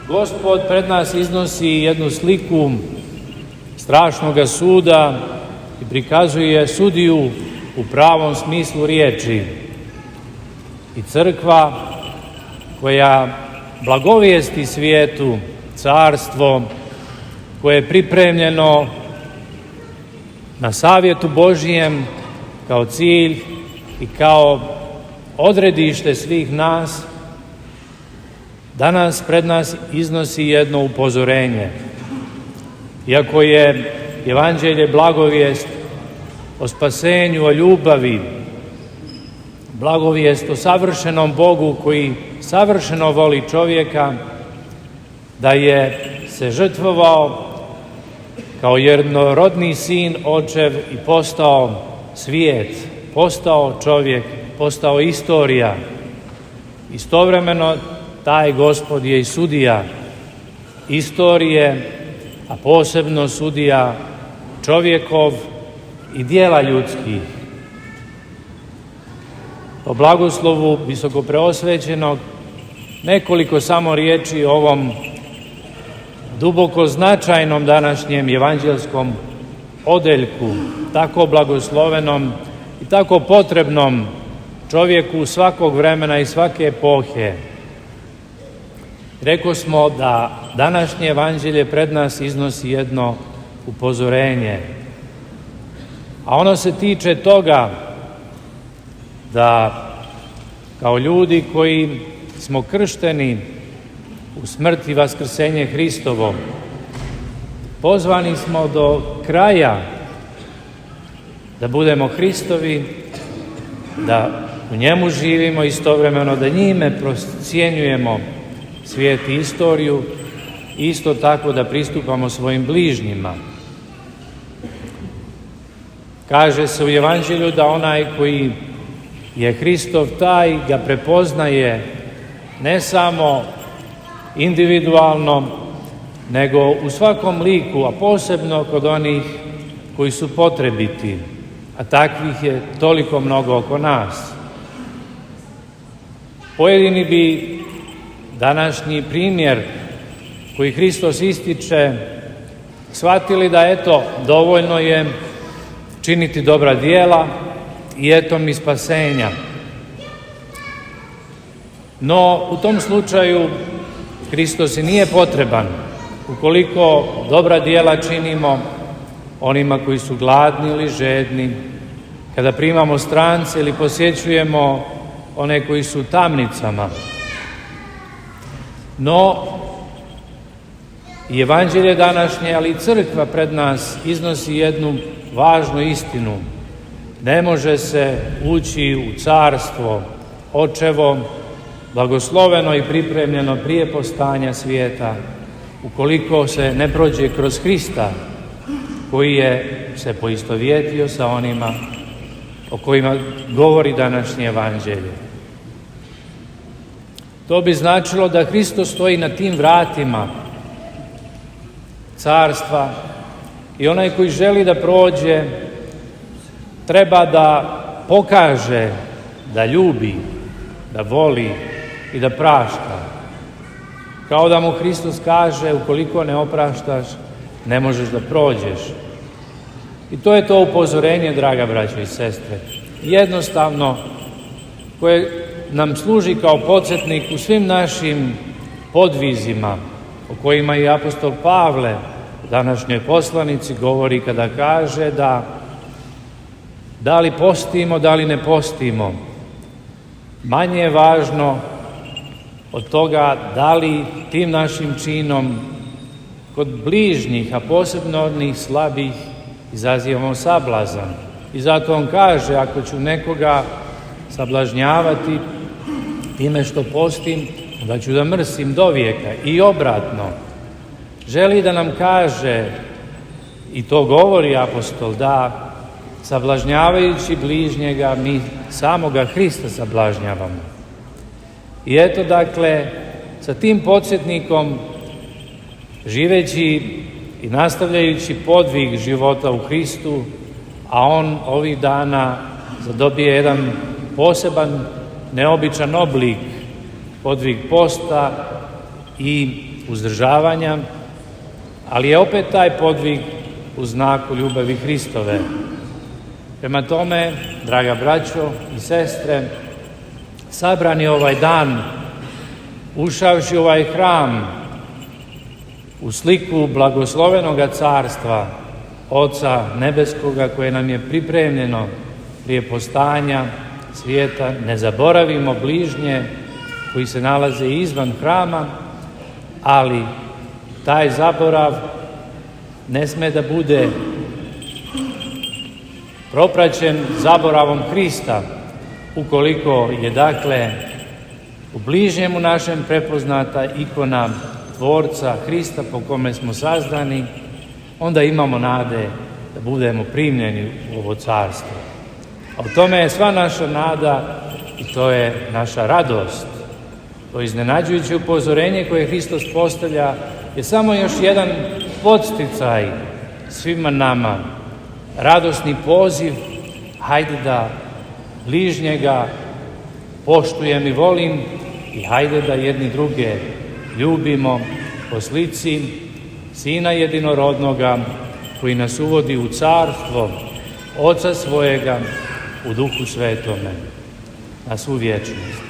Gospod pred nas iznosi jednu sliku strašnoga suda i prikazuje sudiju u pravom smislu riječi. I crkva koja blagovijesti svijetu carstvo koje je pripremljeno na savjetu Božijem kao cilj i kao odredište svih nas, danas pred nas iznosi jedno upozorenje. Iako je Evanđelje blagovijest o spasenju, o ljubavi, blagovijest o savršenom Bogu koji savršeno voli čovjeka, da je se žrtvovao kao jednorodni sin, očev i postao svijet, postao čovjek, postao istorija. Istovremeno taj Gospod je i sudija istorije, a posebno sudija čovjekov i dijela ljudskih. Po blagoslovu visokopreosvećenog nekoliko samo riječi o ovom duboko značajnom današnjem evanđelskom odeljku, tako blagoslovenom i tako potrebnom čovjeku svakog vremena i svake epohe. Rekli smo da današnje evanđelje pred nas iznosi jedno upozorenje, a ono se tiče toga da kao ljudi koji smo kršteni u smrt i vaskrsenje Hristovo, pozvani smo do kraja da budemo Hristovi, da u njemu živimo, istovremeno da njime procjenjujemo svijet i istoriju, isto tako da pristupamo svojim bližnjima. Kaže se u Evanđelju da onaj koji je Hristov, taj ga prepoznaje ne samo individualno, nego u svakom liku, a posebno kod onih koji su potrebiti, a takvih je toliko mnogo oko nas. Pojedini bi današnji primjer koji Hristos ističe shvatili da eto, dovoljno je činiti dobra djela i eto mi spasenja. No, u tom slučaju Hristos i nije potreban. Ukoliko dobra djela činimo onima koji su gladni ili žedni, kada primamo strance ili posjećujemo one koji su u tamnicama. No, i Evanđelje današnje, ali i crkva pred nas iznosi jednu važnu istinu. Ne može se ući u carstvo očevo, blagosloveno i pripremljeno prije postanja svijeta, ukoliko se ne prođe kroz Hrista, koji je se poistovjetio sa onima o kojima govori današnje Evanđelje. To bi značilo da Hristos stoji na tim vratima carstva i onaj koji želi da prođe treba da pokaže da ljubi, da voli i da prašta. Kao da mu Hristos kaže, ukoliko ne opraštaš, ne možeš da prođeš. I to je to upozorenje, draga braćo i sestre. Jednostavno, koje nam služi kao podsjetnik u svim našim podvizima, o kojima i apostol Pavle u današnjoj poslanici govori kada kaže da li postimo, da li ne postimo. Manje je važno od toga da li tim našim činom kod bližnjih, a posebno od njih slabih, izazivamo sablazan. I zato on kaže, ako ću nekoga sablažnjavati time što postim, da ću da mrsim do vijeka. I obratno, želi da nam kaže, i to govori apostol, da sablažnjavajući bližnjega mi samoga Hrista sablažnjavamo. I eto, dakle, sa tim podsjetnikom, živeći i nastavljajući podvig života u Hristu, a on ovih dana zadobije jedan poseban, neobičan oblik, podvig posta i uzdržavanja, ali je opet taj podvig u znaku ljubavi Hristove. Prema tome, draga braćo i sestre, sabrani ovaj dan, ušavši u ovaj hram, u sliku blagoslovenoga carstva, Oca Nebeskoga koje nam je pripremljeno prije postajanja svijeta, ne zaboravimo bližnje koji se nalaze izvan hrama, ali taj zaborav ne sme da bude propraćen zaboravom Hrista, ukoliko je dakle u bližnjemu našem prepoznata ikona Tvorca Hrista po kome smo sazdani, onda imamo nade da budemo primljeni u ovo carstvo. A u tome je sva naša nada i to je naša radost. To iznenađujuće upozorenje koje Hristos postavlja je samo još jedan podsticaj svima nama, radosni poziv, hajde da bližnjega poštujem i volim i hajde da jedni druge ljubimo po slici Sina jedinorodnoga koji nas uvodi u carstvo Oca svojega u Duhu Svetome na svu vječnost.